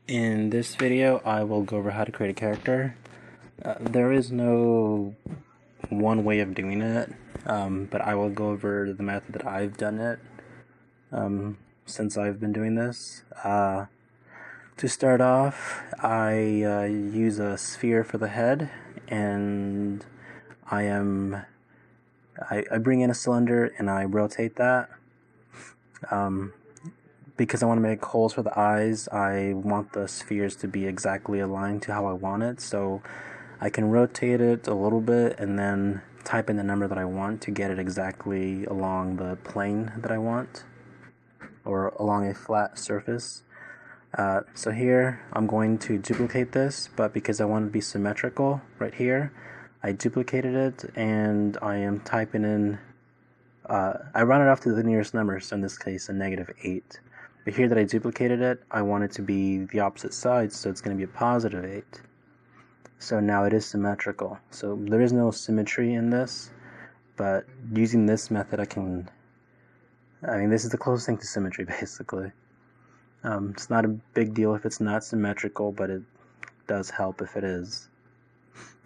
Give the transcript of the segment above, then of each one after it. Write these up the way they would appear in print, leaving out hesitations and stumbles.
In this video, I will go over how to create a character. There is no one way of doing it, but I will go over the method that I've done it since I've been doing this. To start off, I use a sphere for the head, and I bring in a cylinder and I rotate that. Because I want to make holes for the eyes, I want the spheres to be exactly aligned to how I want it, so I can rotate it a little bit and then type in the number that I want to get it exactly along the plane that I want, or along a flat surface. So here I'm going to duplicate this, but because I want to be symmetrical right here, I duplicated it and I am typing in, I round it off to the nearest number, so in this case a -8. But here that I duplicated it, I want it to be the opposite side, so it's going to be a +8. So now it is symmetrical. So there is no symmetry in this, but using this method this is the closest thing to symmetry basically. It's not a big deal if it's not symmetrical, but it does help if it is.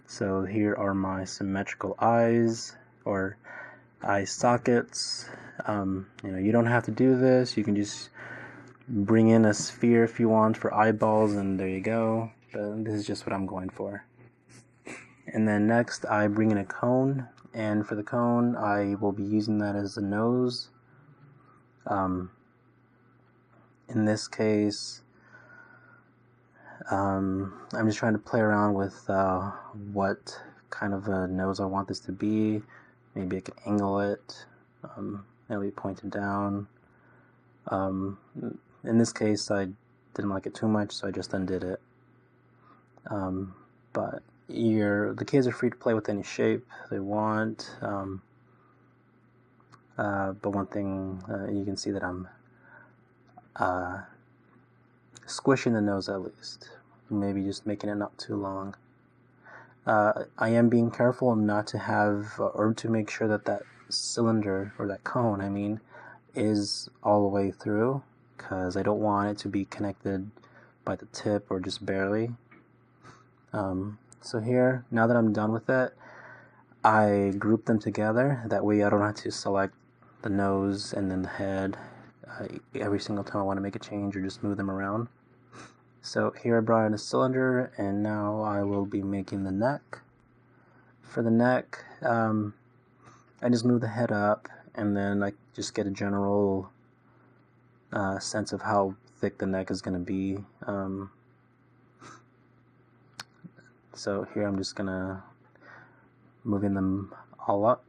So here are my symmetrical eyes, or eye sockets. You don't have to do this. You can just bring in a sphere if you want for eyeballs, and there you go. But this is just what I'm going for. And then next I bring in a cone, and for the cone I will be using that as the nose. In this case, I'm just trying to play around with what kind of a nose I want this to be. Maybe I can angle it, maybe pointed down. In this case I didn't like it too much, so I just undid it. But the kids are free to play with any shape they want. But one thing, you can see that I'm squishing the nose at least. Maybe just making it not too long. I am being careful not to have, or to make sure that that cylinder, or that cone, is all the way through, because I don't want it to be connected by the tip or just barely. So here, now that I'm done with it, I group them together. That way I don't have to select the nose and then the head every single time I want to make a change, or just move them around. So here I brought in a cylinder, and now I will be making the neck. For the neck, I just move the head up, and then I just get a general sense of how thick the neck is going to be. So here I'm just gonna moving them all up,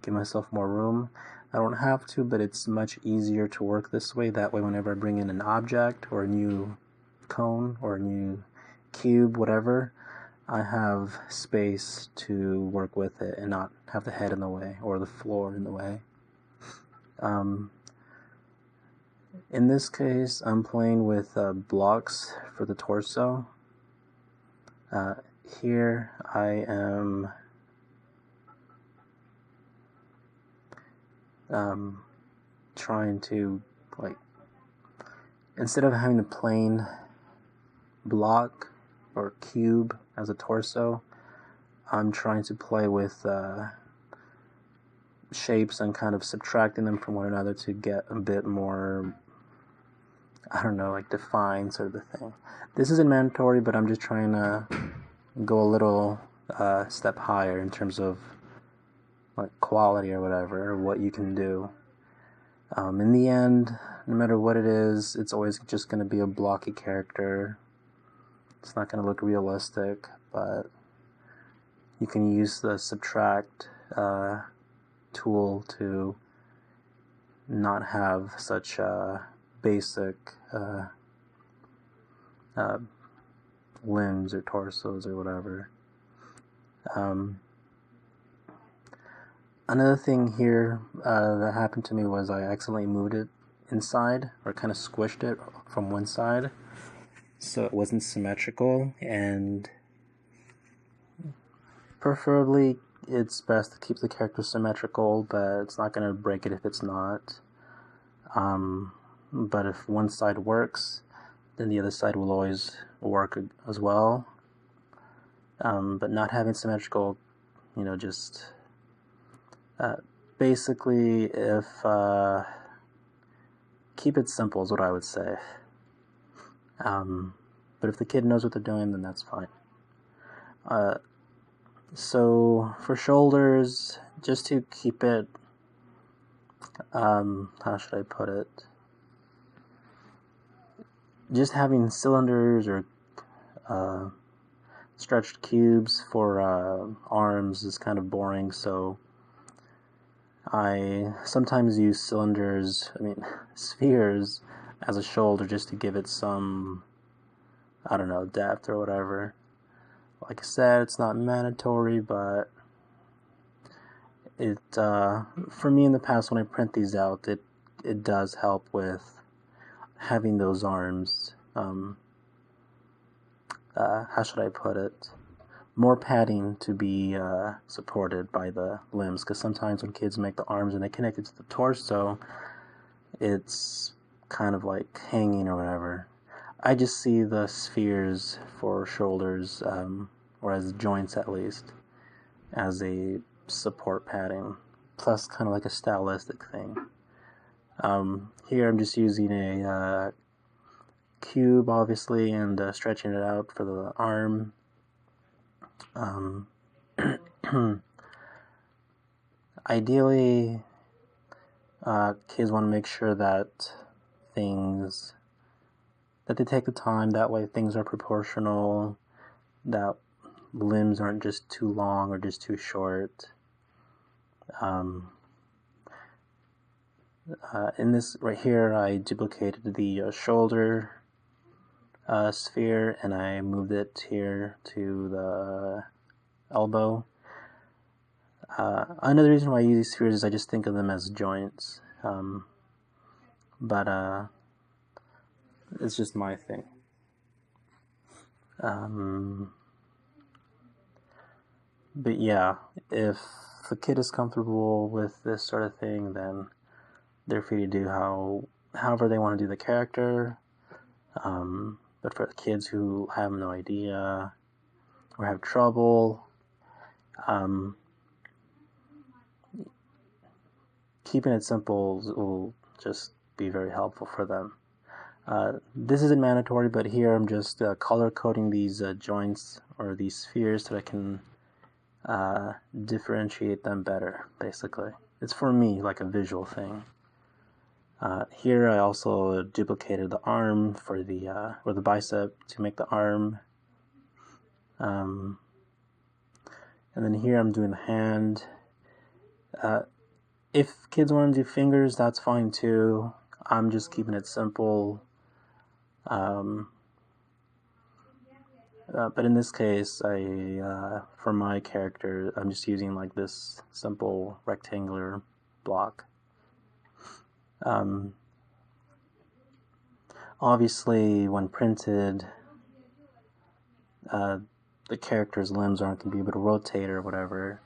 give myself more room. I don't have to, but it's much easier to work this way. That way whenever I bring in an object or a new cone or a new cube, whatever, I have space to work with it and not have the head in the way or the floor in the way. In this case, I'm playing with blocks for the torso. Here I am trying to, instead of having the plain block or cube as a torso, I'm trying to play with shapes and kind of subtracting them from one another to get a bit more, defined sort of a thing. This isn't mandatory, but I'm just trying to go a little step higher in terms of quality or whatever, or what you can do. In the end, no matter what it is, it's always just going to be a blocky character. It's not going to look realistic, but you can use the subtract tool to not have such basic limbs or torsos or whatever. Another thing here that happened to me was I accidentally moved it inside, or kind of squished it from one side, so it wasn't symmetrical, and preferably it's best to keep the character symmetrical, but it's not going to break it if it's not. But if one side works, then the other side will always work as well. But not having symmetrical, just basically, if keep it simple is what I would say. But if the kid knows what they're doing, then that's fine. So for shoulders, just to keep it, how should I put it? Just having cylinders or stretched cubes for arms is kind of boring, so I sometimes use spheres as a shoulder just to give it some, depth or whatever. Like I said, it's not mandatory, but it for me in the past when I print these out, it does help with having those arms. How should I put it? More padding to be supported by the limbs, because sometimes when kids make the arms and they connect it to the torso, it's kind of like hanging or whatever. I just see the spheres for shoulders, or as joints at least, as a support padding, plus kind of like a stylistic thing. Here I'm just using a cube, obviously, and stretching it out for the arm. Ideally, kids want to make sure that they take the time, that way things are proportional, that limbs aren't just too long or just too short. In this right here, I duplicated the shoulder sphere, and I moved it here to the elbow. Another reason why I use these spheres is I just think of them as joints, but it's just my thing. But yeah, if the kid is comfortable with this sort of thing, then they're free to do however they want to do the character. But for kids who have no idea or have trouble, keeping it simple will just be very helpful for them. This isn't mandatory, but here I'm just color coding these joints or these spheres so I can differentiate them better, basically. It's for me like a visual thing. Here I also duplicated the arm for or the bicep to make the arm. And then here I'm doing the hand. If kids want to do fingers, that's fine too. I'm just keeping it simple. But in this case, for my character, I'm just using like this simple rectangular block. Obviously, when printed, the character's limbs aren't going to be able to rotate or whatever.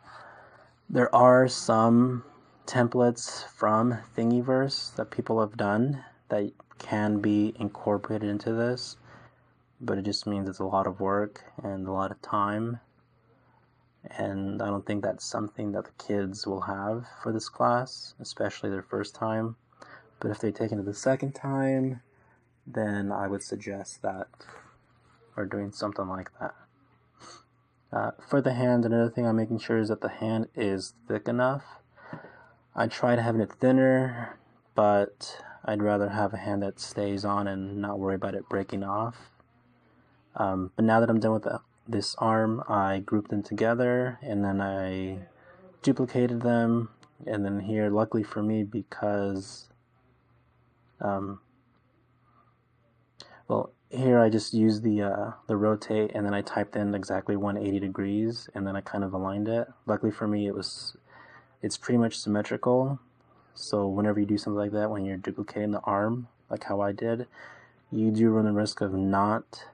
There are some templates from Thingiverse that people have done that can be incorporated into this, but it just means it's a lot of work and a lot of time, and I don't think that's something that the kids will have for this class, especially their first time. But if they take it the second time, then I would suggest that, or doing something like that. For the hand, another thing I'm making sure is that the hand is thick enough. I tried having it thinner, but I'd rather have a hand that stays on and not worry about it breaking off. But now that I'm done with this arm, I grouped them together, and then I duplicated them, and then here, luckily for me, because here I just used the rotate, and then I typed in exactly 180 degrees, and then I kind of aligned it. Luckily for me, it's pretty much symmetrical, so whenever you do something like that, when you're duplicating the arm, like how I did, you do run the risk of not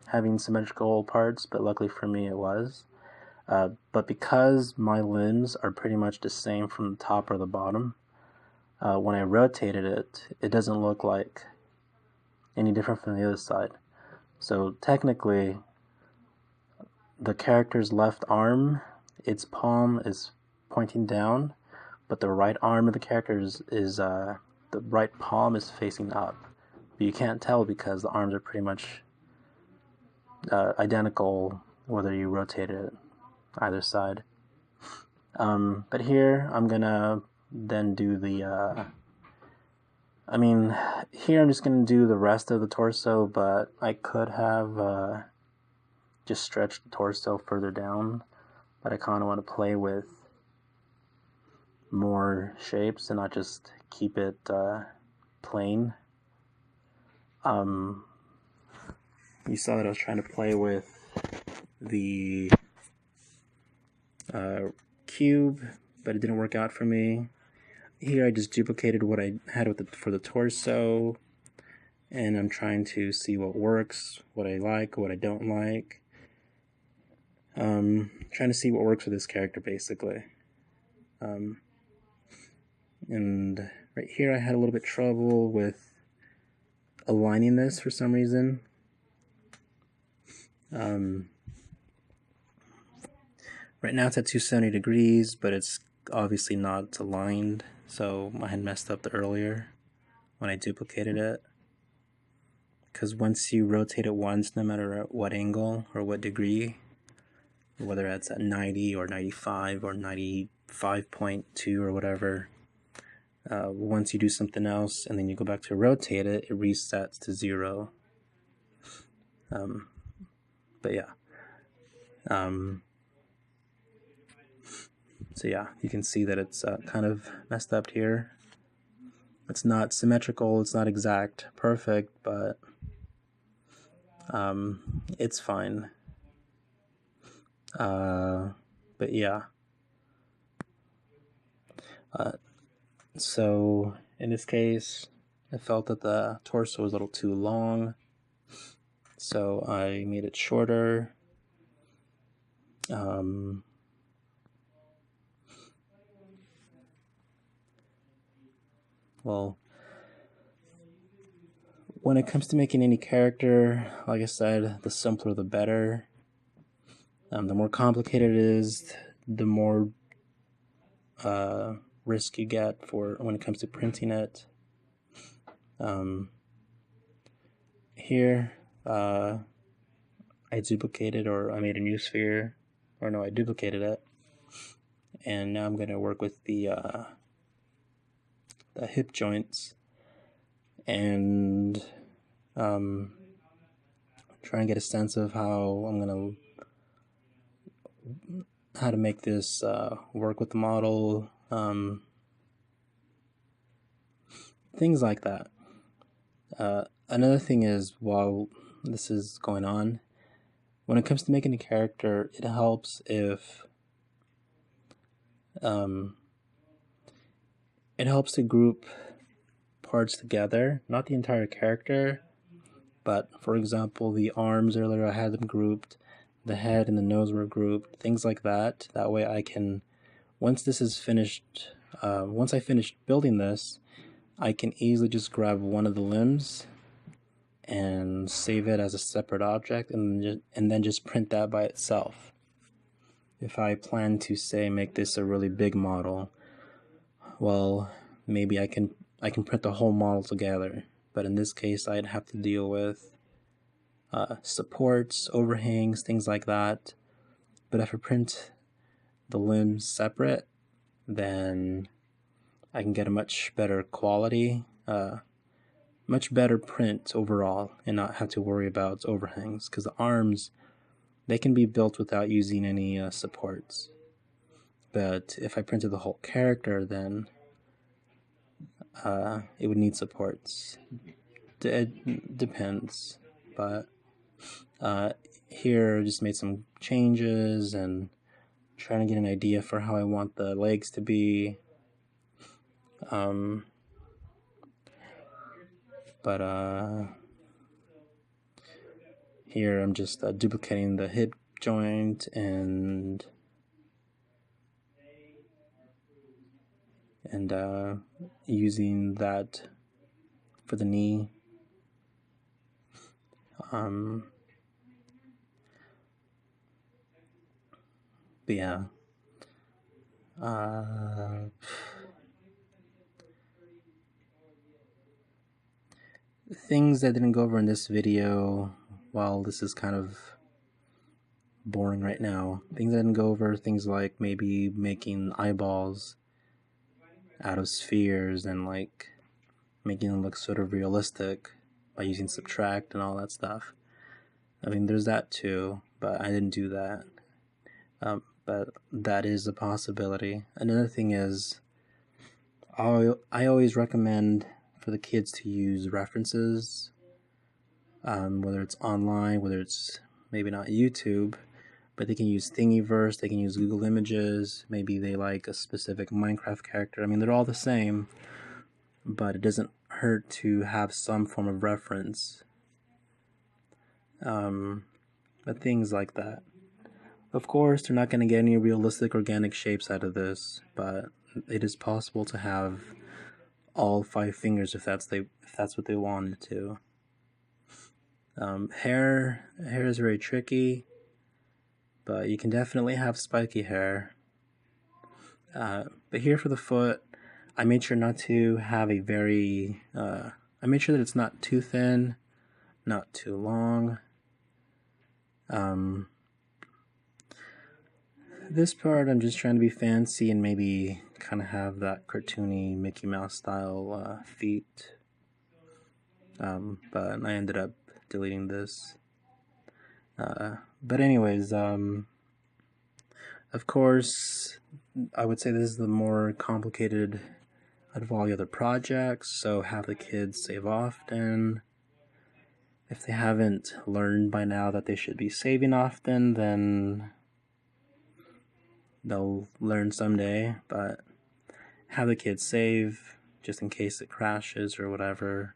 having symmetrical parts, but luckily for me it was. But because my limbs are pretty much the same from the top or the bottom, when I rotated it, it doesn't look like any different from the other side. So technically, the character's left arm, its palm is pointing down, but the right arm of the character is the right palm is facing up. But you can't tell because the arms are pretty much identical whether you rotate it either side. But here I'm gonna then do the here I'm just gonna do the rest of the torso, but I could have just stretched the torso further down, but I kind of want to play with more shapes and not just keep it plain. You saw that I was trying to play with the cube, but it didn't work out for me. Here I just duplicated what I had with for the torso, and I'm trying to see what works, what I like, what I don't like. Trying to see what works with this character, basically. And right here I had a little bit trouble with aligning this for some reason. Right now it's at 270 degrees, but it's obviously not aligned, so I had messed up earlier when I duplicated it. Because once you rotate it once, no matter at what angle or what degree, whether it's at 90 or 95 or 95.2 or whatever, once you do something else and then you go back to rotate it, it resets to 0. But yeah. So yeah, you can see that it's kind of messed up here. It's not symmetrical, it's not exact, perfect, but it's fine. But yeah. So in this case, I felt that the torso was a little too long, so I made it shorter. Well, when it comes to making any character, like I said, the simpler the better. The more complicated it is, the more risk you get for when it comes to printing it. Here, I duplicated, or I made a new sphere, or no, I duplicated it, and now I'm going to work with the hip joints and try and get a sense of how to make this work with the model, things like that. Another thing is, while this is going on, when it comes to making a character, it helps if it helps to group parts together, not the entire character, but for example, the arms earlier I had them grouped, the head and the nose were grouped, things like that. That way I can, once this is finished, once I finish building this, I can easily just grab one of the limbs and save it as a separate object, and then just print that by itself. If I plan to, say, make this a really big model, well, maybe I can print the whole model together. But in this case, I'd have to deal with supports, overhangs, things like that. But if I print the limbs separate, then I can get a much better quality, much better print overall, and not have to worry about overhangs, because the arms, they can be built without using any supports. But if I printed the whole character, then it would need supports. It depends, but here I just made some changes and trying to get an idea for how I want the legs to be. But here I'm just duplicating the hip joint and using that for the knee. But yeah. Things I didn't go over in this video, while this is kind of boring right now. Things I didn't go over, things like maybe making eyeballs out of spheres and like making them look sort of realistic by using subtract and all that stuff. I mean, there's that too, but I didn't do that. But that is a possibility. Another thing is, I always recommend for the kids to use references, whether it's online, whether it's maybe not YouTube, but they can use Thingiverse, they can use Google Images, maybe they like a specific Minecraft character. I mean, they're all the same, but it doesn't hurt to have some form of reference. But things like that. Of course, they're not going to get any realistic organic shapes out of this, but it is possible to have all 5 fingers if that's what they wanted to. Hair is very tricky, but you can definitely have spiky hair. But here for the foot, I made sure not to have a very, I made sure that it's not too thin, not too long. This part I'm just trying to be fancy and maybe kind of have that cartoony Mickey Mouse style feet. But I ended up deleting this. But anyways, of course, I would say this is the more complicated out of all the other projects, so have the kids save often. If they haven't learned by now that they should be saving often, then they'll learn someday, but have the kids save just in case it crashes or whatever.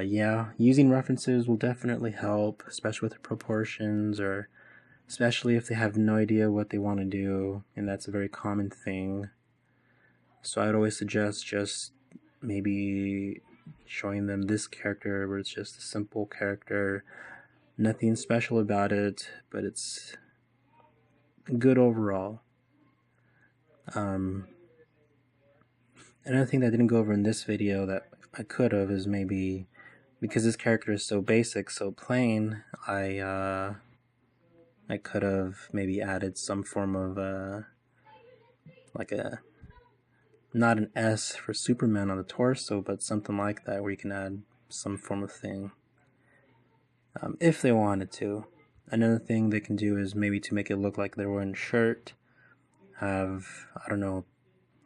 Yeah, using references will definitely help, especially with the proportions, or especially if they have no idea what they want to do, and that's a very common thing. So I'd always suggest just maybe showing them this character where it's just a simple character, nothing special about it, but it's good overall. Another thing that I didn't go over in this video that I could have is maybe, because this character is so basic, so plain, I could have maybe added some form of like not an S for Superman on the torso, but something like that where you can add some form of thing, if they wanted to. Another thing they can do is maybe to make it look like they're wearing a shirt, have, I don't know,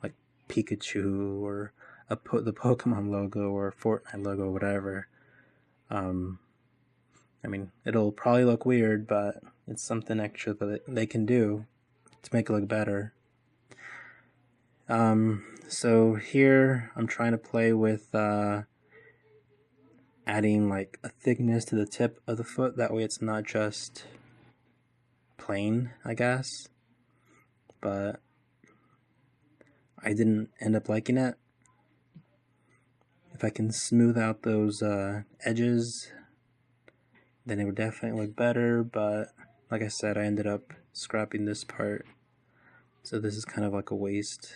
like Pikachu or the Pokemon logo or Fortnite logo, whatever. I mean, it'll probably look weird, but it's something extra that they can do to make it look better. So here I'm trying to play with adding like a thickness to the tip of the foot, that way it's not just plain, I guess. But I didn't end up liking it. If I can smooth out those edges, then it would definitely look better, but like I said, I ended up scrapping this part, so this is kind of like a waste.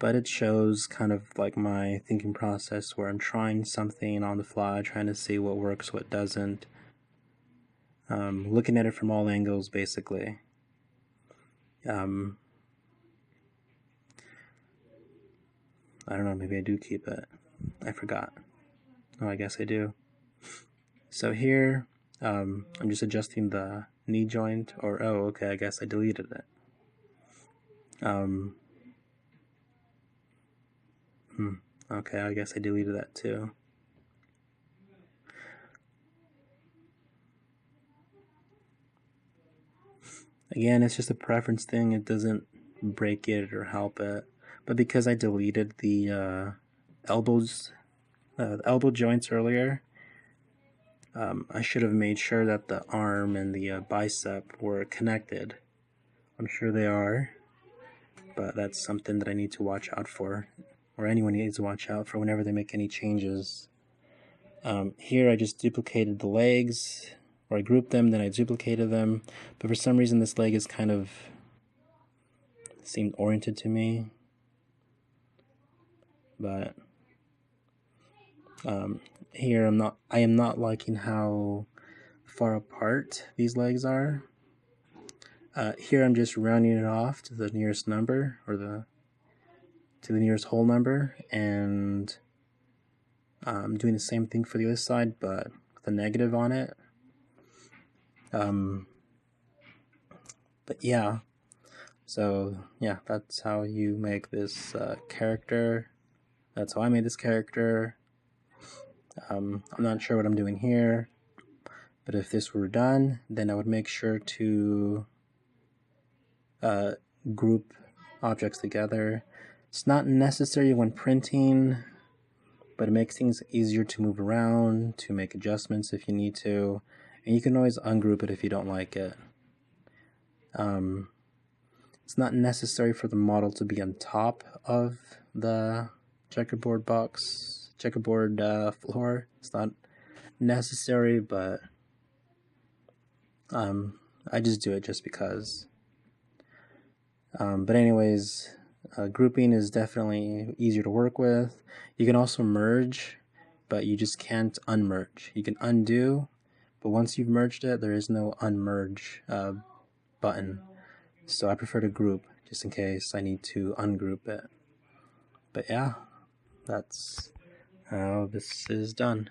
But it shows kind of like my thinking process where I'm trying something on the fly, trying to see what works, what doesn't. Looking at it from all angles, basically. I don't know, maybe I do keep it. I forgot. Oh, I guess I do. So here, I'm just adjusting the knee joint, or oh, okay, I guess I deleted it. Okay, I guess I deleted that too. Again, it's just a preference thing. It doesn't break it or help it. But because I deleted the elbow joints earlier, I should have made sure that the arm and the bicep were connected. I'm sure they are, but that's something that I need to watch out for. or anyone needs to watch out for whenever they make any changes. Here I just duplicated the legs, or I grouped them, then I duplicated them, but for some reason this leg is kind of seemed oriented to me. But here I am not liking how far apart these legs are. Here I'm just rounding it off to the nearest number, or to the nearest whole number, and I'm doing the same thing for the other side, but with a negative on it. But yeah, so yeah, that's how you make this character. That's how I made this character. I'm not sure what I'm doing here, but if this were done, then I would make sure to group objects together. It's not necessary when printing, but it makes things easier to move around, to make adjustments if you need to, and you can always ungroup it if you don't like it. It's not necessary for the model to be on top of the checkerboard floor. It's not necessary, but I just do it just because. But anyways, grouping is definitely easier to work with. You can also merge, but you just can't unmerge. You can undo, but once you've merged it, there is no unmerge button. So I prefer to group, just in case I need to ungroup it. But yeah, that's how this is done.